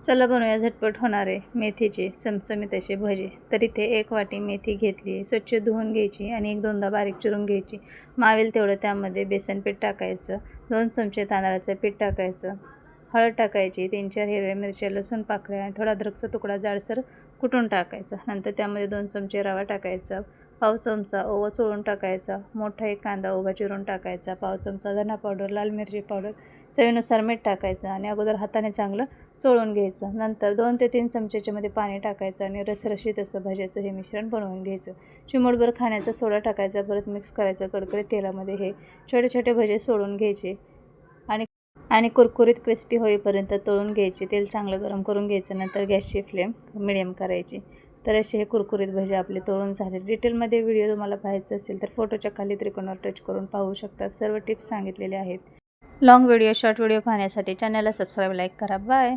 चला बनवूया झटपट होणारे मेथीचे चमचमीत असे भजे. तर इथे 1 वाटी मेथी घेतली आहे, स्वच्छ धुवून घ्यायची आणि 1-2दा बारीक चिरून घ्यायची. मावेल तेवढं त्यामध्ये बेसन पीठ टाकायचं, 2 चमचे तांदळाचं पीठ टाकायचं, हळद टाकायची, 3-4 हिरव्या मिरच्या, लसूण पाकळ्या आणि थोडा अद्रकचा तुकडा जाडसर कुटून टाकायचा. नंतर त्यामध्ये 2 चमचे रवा टाकायचा, पाव चमचा ओवा चोळून टाकायचा, मोठा 1 कांदा उभा चिरून टाकायचा, पाव चमचा धना पावडर, लाल मिरची पावडर, चवीनुसार मीठ टाकायचं आणि अगोदर हाताने चांगलं चोळून घ्यायचं. नंतर 2 ते 3 चमच्यामध्ये पाणी टाकायचं आणि रसरशीत असं भज्याचं हे मिश्रण बनवून घ्यायचं. चिमूटभर खाण्याचा सोडा टाकायचा, परत मिक्स करायचं. कडकडीत तेलामध्ये हे छोटे छोटे भजे सोडून घ्यायचे आणि आणि कुरकुरीत क्रिस्पी होईपर्यंत तळून घ्यायचे. तेल चांगलं गरम करून घ्यायचं. नंतर गॅसची फ्लेम मिडियम करायची. तर असे हे कुरकुरीत भजे आपले तळून झाले. डिटेलमध्ये व्हिडिओ तुम्हाला पाहायचा असेल तर फोटोच्या खाली त्रिकोणावर टच करून पाहू शकतात. सर्व टिप्स सांगितलेले आहेत. लॉंग व्हिडिओ, शॉर्ट व्हिडिओ पाहण्यासाठी चॅनलला सबस्क्राईब, लाईक करा. बाय.